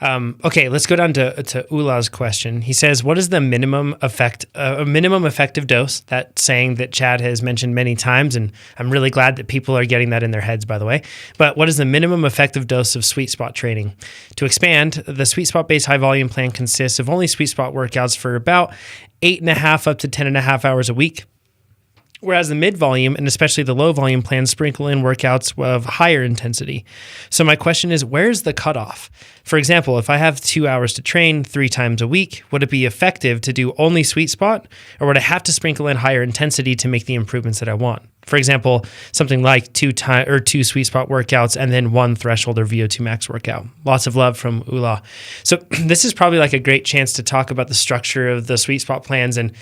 Okay, let's go down to Ula's question. He says, what is the minimum effective dose? That saying that Chad has mentioned many times, and I'm really glad that people are getting that in their heads, by the way. But what is the minimum effective dose of sweet spot training? To expand, the sweet spot based high volume plan consists of only sweet spot workouts for about 8.5 up to 10.5 hours a week. Whereas the mid-volume and especially the low-volume plans sprinkle in workouts of higher intensity. So my question is, where's the cutoff? For example, if I have 2 hours to train 3 times a week, would it be effective to do only sweet spot, or would I have to sprinkle in higher intensity to make the improvements that I want? For example, something like 2 sweet spot workouts and then 1 threshold or VO2 max workout. Lots of love from Ula. So this is probably like a great chance to talk about the structure of the sweet spot plans. And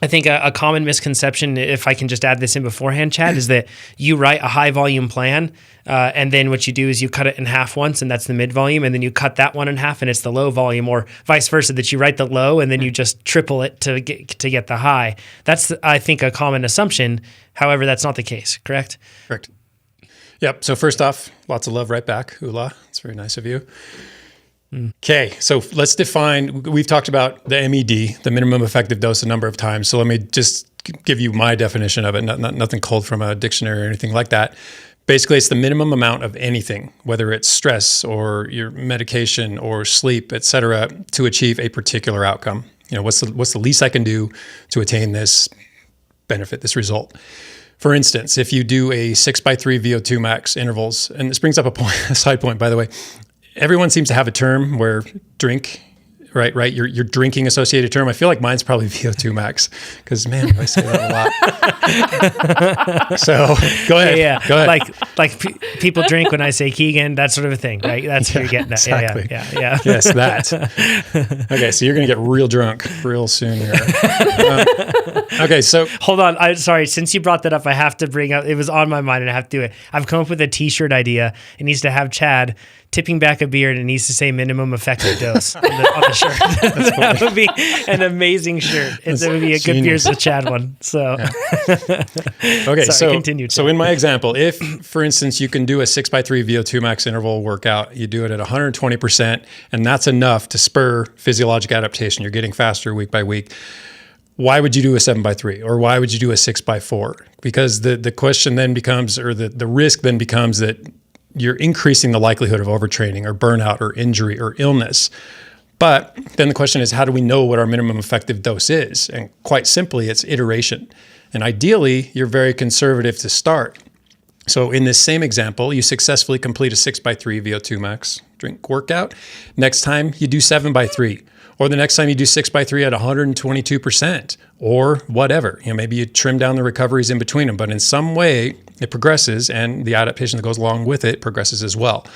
I think a common misconception, if I can just add this in beforehand, Chad, is that you write a high volume plan, and then what you do is you cut it in half once, and that's the mid volume, and then you cut that one in half, and it's the low volume, or vice versa, that you write the low and then you just triple it to get the high. That's, I think, a common assumption. However, that's not the case. Correct? Correct. Yep. So first off, lots of love right back, Ula. It's very nice of you. Okay, so let's define, we've talked about the MED, the minimum effective dose, a number of times. So let me just give you my definition of it, nothing culled from a dictionary or anything like that. Basically, it's the minimum amount of anything, whether it's stress or your medication or sleep, et cetera, to achieve a particular outcome. You know, what's the least I can do to attain this benefit, this result? For instance, if you do a 6x3 VO2 max intervals, and this brings up a side point, by the way. Everyone seems to have a term where drink, right? Your drinking associated term. I feel like mine's probably VO2 max because, man, I say that a lot. So go ahead. Yeah. Go ahead. Like people drink when I say Keegan, that sort of a thing, right? That's what you're getting at. Exactly. Yeah. Yes, that. Okay, so you're going to get real drunk real soon here. Okay, so. Hold on. I'm sorry. Since you brought that up, I have to bring up, it was on my mind and I have to do it. I've come up with a t-shirt idea. It needs to have Chad tipping back a beer, and it needs to say minimum effective dose on the shirt. That would be an amazing shirt. It would be a good Beers with Chad one. So, yeah. Okay, sorry, continue. So in my example, if, for instance, you can do a 6x3 VO2 max interval workout, you do it at 120%, and that's enough to spur physiologic adaptation. You're getting faster week by week. Why would you do a 7x3 or why would you do a 6x4? Because the question then becomes, or the risk then becomes that you're increasing the likelihood of overtraining or burnout or injury or illness. But then the question is, how do we know what our minimum effective dose is? And quite simply, it's iteration. And ideally, you're very conservative to start. So in this same example, you successfully complete a 6x3 VO2 max drink workout. Next time you do 7x3. Or the next time you do 6x3 at 122% or whatever. You know, maybe you trim down the recoveries in between them, but in some way it progresses and the adaptation that goes along with it progresses as well.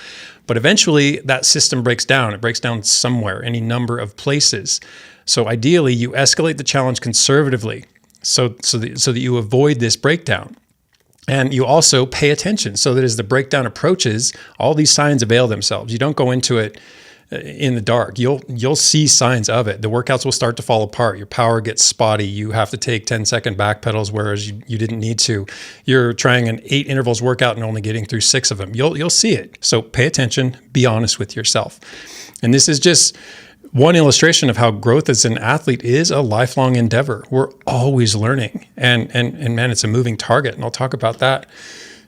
But eventually that system breaks down. It breaks down somewhere, any number of places. So ideally you escalate the challenge conservatively so that you avoid this breakdown. And you also pay attention so that as the breakdown approaches, all these signs avail themselves. You don't go into it in the dark. You'll see signs of it. The workouts will start to fall apart. Your power gets spotty. You have to take 10-second back pedals, whereas you didn't need to. You're trying an 8 intervals workout and only getting through 6 of them. You'll see it. So pay attention, be honest with yourself. And this is just one illustration of how growth as an athlete is a lifelong endeavor. We're always learning. And man, it's a moving target. And I'll talk about that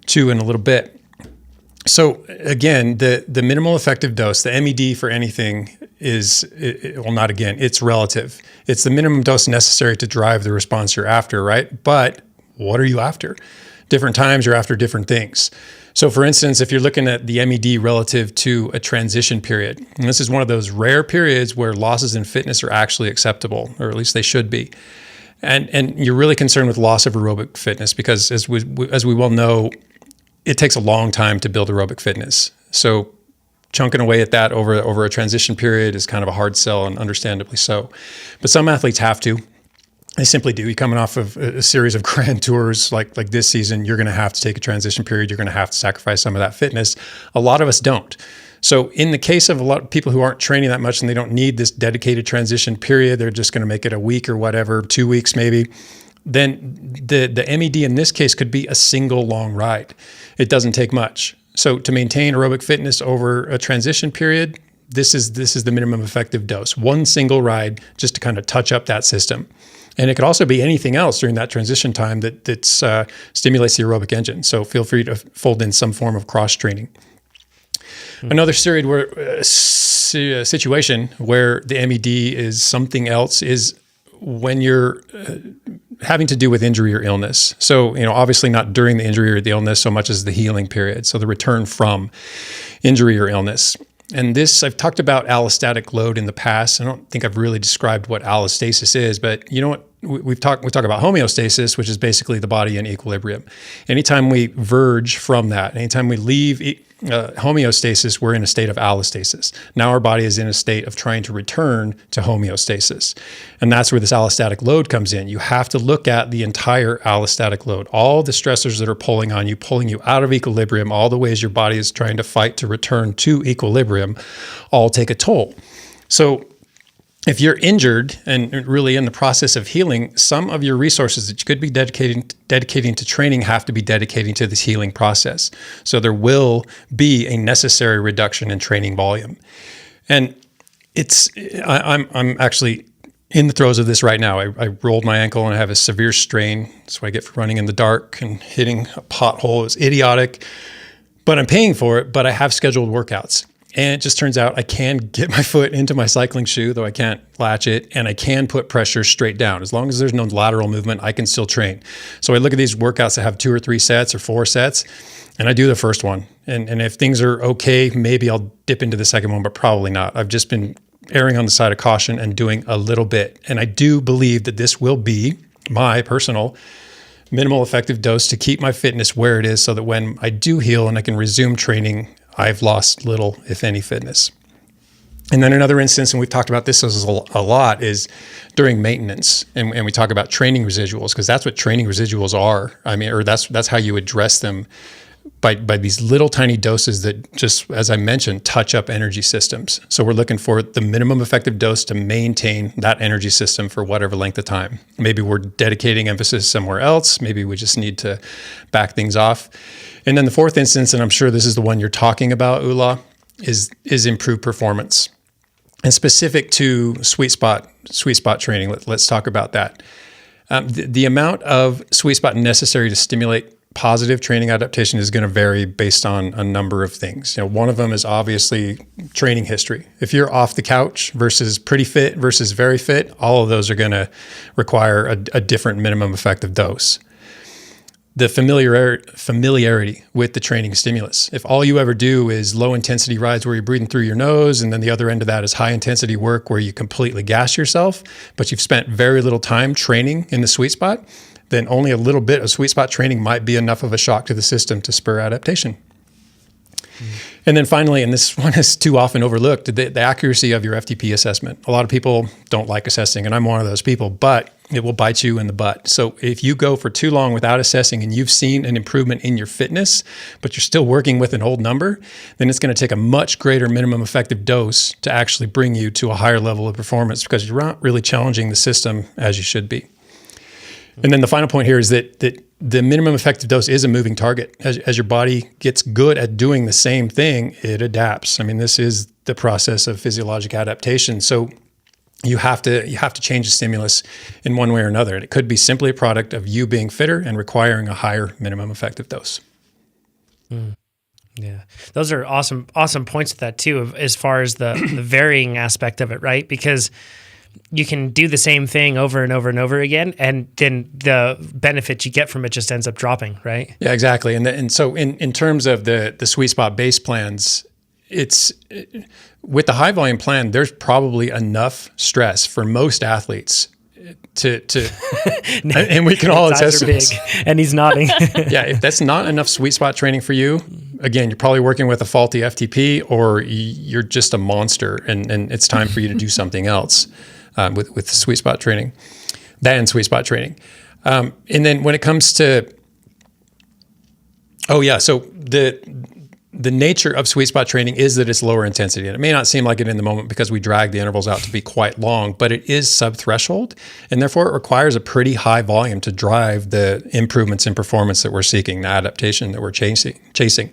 too in a little bit. So again, the minimal effective dose, the MED for anything it's relative. It's the minimum dose necessary to drive the response you're after, right? But what are you after? Different times you're after different things. So for instance, if you're looking at the MED relative to a transition period, and this is one of those rare periods where losses in fitness are actually acceptable, or at least they should be. And you're really concerned with loss of aerobic fitness because as we well know, it takes a long time to build aerobic fitness. So chunking away at that over a transition period is kind of a hard sell, and understandably so. But some athletes have to. They simply do. You're coming off of a series of grand tours like this season, you're going to have to take a transition period. You're going to have to sacrifice some of that fitness. A lot of us don't. So in the case of a lot of people who aren't training that much and they don't need this dedicated transition period, they're just going to make it a week or whatever, 2 weeks maybe, then the MED in this case could be a single long ride. It doesn't take much. So to maintain aerobic fitness over a transition period, this is the minimum effective dose. One single ride just to kind of touch up that system. And it could also be anything else during that transition time that stimulates the aerobic engine. So feel free to fold in some form of cross training. Another situation where the MED is something else is when you're having to do with injury or illness. So, obviously not during the injury or the illness so much as the healing period. So the return from injury or illness. And this, I've talked about allostatic load in the past. I don't think I've really described what allostasis is, but you know what? We talk about homeostasis, which is basically the body in equilibrium. Anytime we verge from that, anytime we leave homeostasis, we're in a state of allostasis. Now our body is in a state of trying to return to homeostasis. And that's where this allostatic load comes in. You have to look at the entire allostatic load, all the stressors that are pulling you out of equilibrium, all the ways your body is trying to fight to return to equilibrium, all take a toll. So if you're injured and really in the process of healing, some of your resources that you could be dedicating to training have to be dedicating to this healing process. So there will be a necessary reduction in training volume. And I'm actually in the throes of this right now. I rolled my ankle and I have a severe strain. That's what I get for running in the dark and hitting a pothole. It's idiotic, but I'm paying for it, but I have scheduled workouts. And it just turns out I can get my foot into my cycling shoe, though I can't latch it, and I can put pressure straight down. As long as there's no lateral movement, I can still train. So I look at these workouts that have 2 or 3 sets or 4 sets, and I do the first one. And if things are okay, maybe I'll dip into the second one, but probably not. I've just been erring on the side of caution and doing a little bit. And I do believe that this will be my personal minimal effective dose to keep my fitness where it is so that when I do heal and I can resume training, I've lost little, if any, fitness. And then another instance, and we've talked about this a lot, is during maintenance. And we talk about training residuals, because that's what training residuals are. I mean, or that's how you address them by these little tiny doses that just, as I mentioned, touch up energy systems. So we're looking for the minimum effective dose to maintain that energy system for whatever length of time. Maybe we're dedicating emphasis somewhere else. Maybe we just need to back things off. And then the fourth instance, and I'm sure this is the one you're talking about, Ula, is improved performance. And specific to sweet spot training, let's talk about that. The amount of sweet spot necessary to stimulate positive training adaptation is going to vary based on a number of things. One of them is obviously training history. If you're off the couch versus pretty fit versus very fit, all of those are going to require a different minimum effective dose. The familiarity with the training stimulus. If all you ever do is low intensity rides where you're breathing through your nose, and then the other end of that is high intensity work where you completely gas yourself, but you've spent very little time training in the sweet spot, then only a little bit of sweet spot training might be enough of a shock to the system to spur adaptation. And then finally, and this one is too often overlooked, the accuracy of your FTP assessment. A lot of people don't like assessing, and I'm one of those people, but it will bite you in the butt. So if you go for too long without assessing and you've seen an improvement in your fitness, but you're still working with an old number, then it's going to take a much greater minimum effective dose to actually bring you to a higher level of performance, because you're not really challenging the system as you should be. And then the final point here is that the minimum effective dose is a moving target. As your body gets good at doing the same thing, it adapts. I mean, this is the process of physiologic adaptation. So you have to change the stimulus in one way or another. And it could be simply a product of you being fitter and requiring a higher minimum effective dose. Yeah, those are awesome points to that too, as far as the varying aspect of it, right? Because you can do the same thing over and over and over again, and then the benefit you get from it just ends up dropping, right? Yeah, exactly. And so in terms of the sweet spot base plans, with the high volume plan, there's probably enough stress for most athletes to and we can all attest to this. And he's nodding. Yeah, if that's not enough sweet spot training for you, again, you're probably working with a faulty FTP, or you're just a monster, and it's time for you to do something else with sweet spot training. And then when it comes to, so the nature of sweet spot training is that it's lower intensity. And it may not seem like it in the moment because we drag the intervals out to be quite long, but it is sub-threshold, and therefore it requires a pretty high volume to drive the improvements in performance that we're seeking, the adaptation that we're chasing.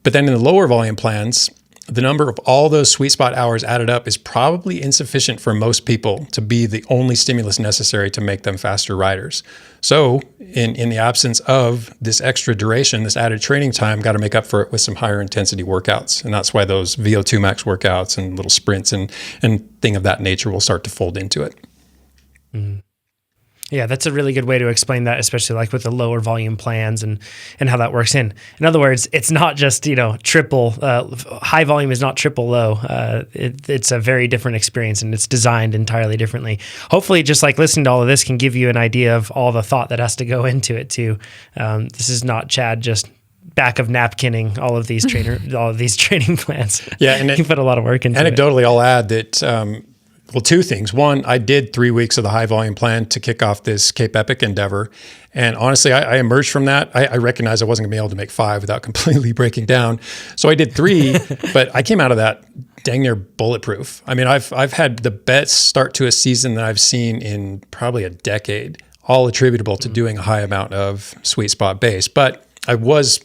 But then in the lower volume plans, the number of all those sweet spot hours added up is probably insufficient for most people to be the only stimulus necessary to make them faster riders. So in the absence of this extra duration, this added training time, got to make up for it with some higher intensity workouts. And that's why those VO2 max workouts and little sprints and thing of that nature will start to fold into it. Mm-hmm. Yeah, that's a really good way to explain that, especially like with the lower volume plans and how that works in. In other words, it's not just, triple, high volume is not triple low. It's a very different experience, and it's designed entirely differently. Hopefully, just like listening to all of this can give you an idea of all the thought that has to go into it too. This is not Chad just back of napkinning all of these training plans. Yeah, and he put a lot of work into it. Anecdotally, I'll add that, well, two things. One, I did 3 weeks of the high volume plan to kick off this Cape Epic endeavor. And honestly, I emerged from that. I recognized I wasn't going to be able to make 5 without completely breaking down. So I did 3, but I came out of that dang near bulletproof. I mean, I've had the best start to a season that I've seen in probably a decade, all attributable to doing a high amount of sweet spot base. But I was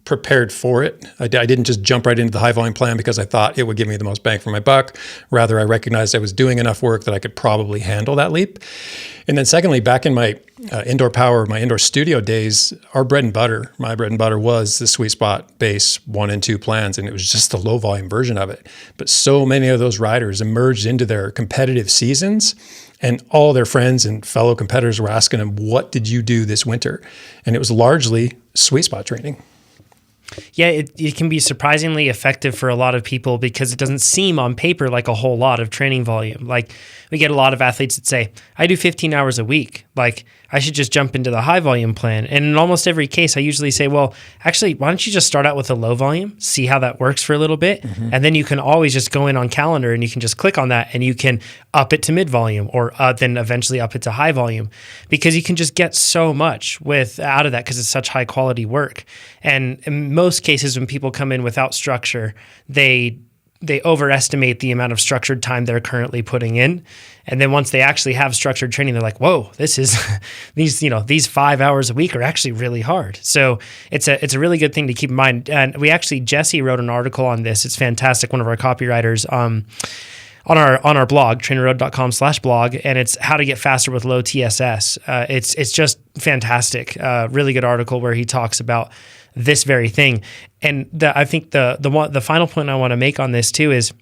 prepared for it. I didn't just jump right into the high volume plan because I thought it would give me the most bang for my buck. Rather, I recognized I was doing enough work that I could probably handle that leap. And then secondly, back in my indoor power, my indoor studio days, my bread and butter was the sweet spot base 1 and 2 plans. And it was just the low volume version of it. But so many of those riders emerged into their competitive seasons, and all their friends and fellow competitors were asking them, what did you do this winter? And it was largely sweet spot training. Yeah, it can be surprisingly effective for a lot of people because it doesn't seem on paper like a whole lot of training volume. Like we get a lot of athletes that say, I do 15 hours a week. Like I should just jump into the high volume plan. And in almost every case, I usually say, well, actually, why don't you just start out with a low volume, see how that works for a little bit. Mm-hmm. And then you can always just go in on calendar and you can just click on that and you can up it to mid volume or then eventually up it to high volume, because you can just get so much out of that because it's such high quality work. And in most cases, when people come in without structure, they overestimate the amount of structured time they're currently putting in. And then once they actually have structured training, they're like, whoa, this is these 5 hours a week are actually really hard. So it's a really good thing to keep in mind. And Jesse wrote an article on this. It's fantastic. One of our copywriters, on our blog, TrainerRoad.com/blog, and it's how to get faster with low TSS. It's just fantastic. Really good article where he talks about this very thing. And I think the final point I want to make on this too is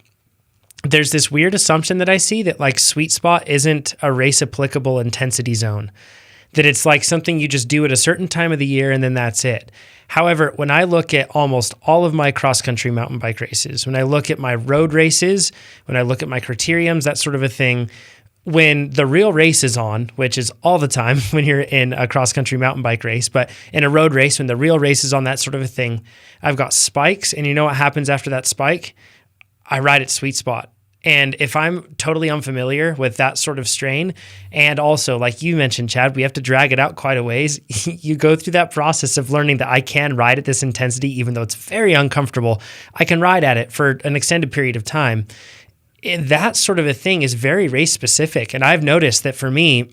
there's this weird assumption that I see that like sweet spot isn't a race applicable intensity zone, that it's like something you just do at a certain time of the year and then that's it. However, when I look at almost all of my cross-country mountain bike races, when I look at my road races, when I look at my criteriums, that sort of a thing, when the real race is on, which is all the time when you're in a cross-country mountain bike race, but in a road race, when the real race is on, that sort of a thing, I've got spikes, and you know what happens after that spike? I ride at sweet spot. And if I'm totally unfamiliar with that sort of strain, and also, like you mentioned, Chad, we have to drag it out quite a ways. You go through that process of learning that I can ride at this intensity, even though it's very uncomfortable. I can ride at it for an extended period of time. That sort of a thing is very race specific. And I've noticed that for me,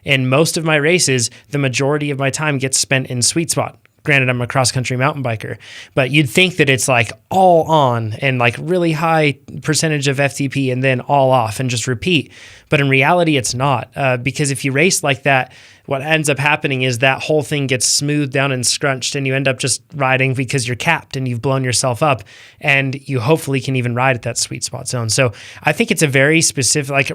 in most of my races, the majority of my time gets spent in sweet spot. Granted, I'm a cross-country mountain biker, but you'd think that it's like all on and like really high percentage of FTP and then all off and just repeat. But in reality, it's not, because if you race like that, what ends up happening is that whole thing gets smoothed down and scrunched, and you end up just riding because you're capped and you've blown yourself up, and you hopefully can even ride at that sweet spot zone. So I think it's a very specific, like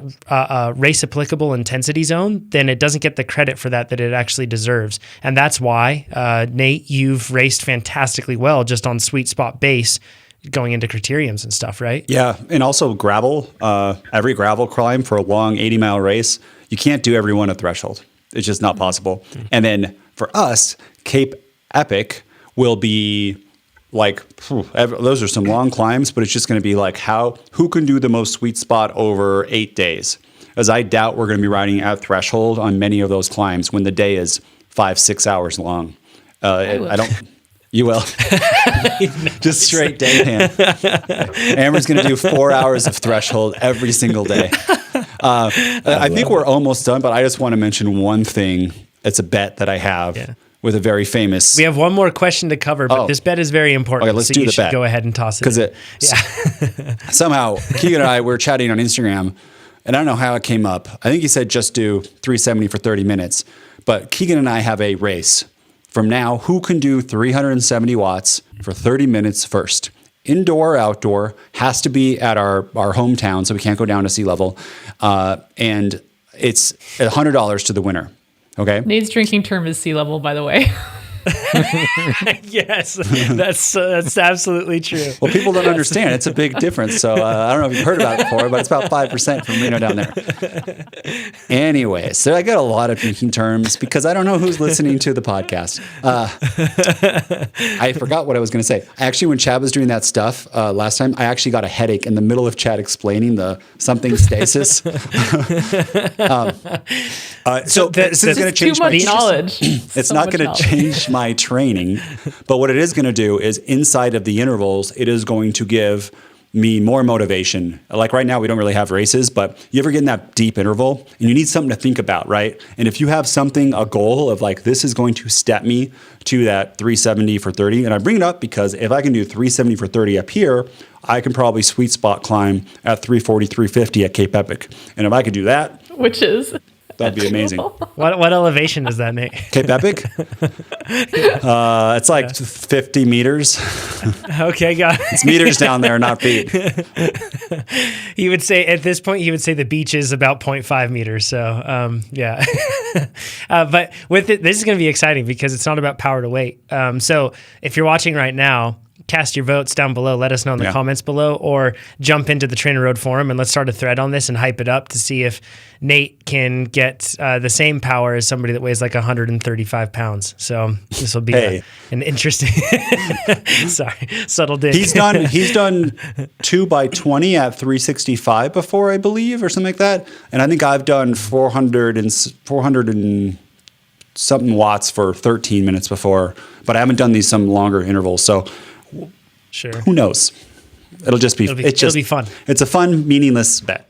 race applicable intensity zone. Then it doesn't get the credit for that it actually deserves. And that's why, Nate, you've raced fantastically well just on sweet spot base going into criteriums and stuff, right? Yeah. And also gravel, every gravel climb for a long 80-mile race, you can't do every one at threshold. It's just not possible. And then for us, Cape Epic will be like, those are some long climbs, but it's just going to be like who can do the most sweet spot over 8 days? As I doubt we're going to be riding at threshold on many of those climbs when the day is 5-6 hours long. I don't. You will. Just straight day hand. Amber's going to do 4 hours of threshold every single day. I think we're almost done, but I just want to mention one thing. It's a bet that I have with a very famous. We have one more question to cover, but this bet is very important. Okay, let's so do you the should bet. go ahead and toss it. Because somehow Keegan and I were chatting on Instagram, and I don't know how it came up. I think he said just do 370 for 30 minutes. But Keegan and I have a race from now. Who can do 370 watts for 30 minutes first? Indoor or outdoor, has to be at our hometown, so we can't go down to sea level. And it's $100 to the winner. Okay. Nate's drinking term is sea level, by the way. Yes, that's absolutely true. Well, people don't understand. It's a big difference. So I don't know if you've heard about it before, but it's about 5% from Reno down there. Anyway, so I got a lot of drinking terms because I don't know who's listening to the podcast. I forgot what I was going to say. Actually, when Chad was doing that stuff last time, I actually got a headache in the middle of Chad explaining the something stasis. So this is going to change too much my knowledge. It's not going to change my training, but what it is going to do is inside of the intervals, it is going to give me more motivation. Like right now, we don't really have races, but you ever get in that deep interval and you need something to think about, right? And if you have something, a goal of like, this is going to step me to that 370 for 30. And I bring it up because if I can do 370 for 30 up here, I can probably sweet spot climb at 340, 350 at Cape Epic. And if I could do that, Which is... that'd be amazing. What elevation is that, Nate? Cape Epic? It's like 50 meters. Okay, got it. It's meters down there, not feet. He would say at this point, the beach is about 0.5 meters. So, yeah. But with it, this is going to be exciting because it's not about power to weight. So if you're watching right now, cast your votes down below. Let us know in the comments below, or jump into the TrainerRoad forum and let's start a thread on this and hype it up to see if Nate can get the same power as somebody that weighs like 135 pounds. So this will be an interesting. Sorry, subtle dig. He's done 2x20 at 365 before, I believe, or something like that. And I think I've done 400 and something watts for 13 minutes before, but I haven't done these some longer intervals. So. Sure. Who knows? It'll just be. It'll be fun. It's a fun, meaningless bet.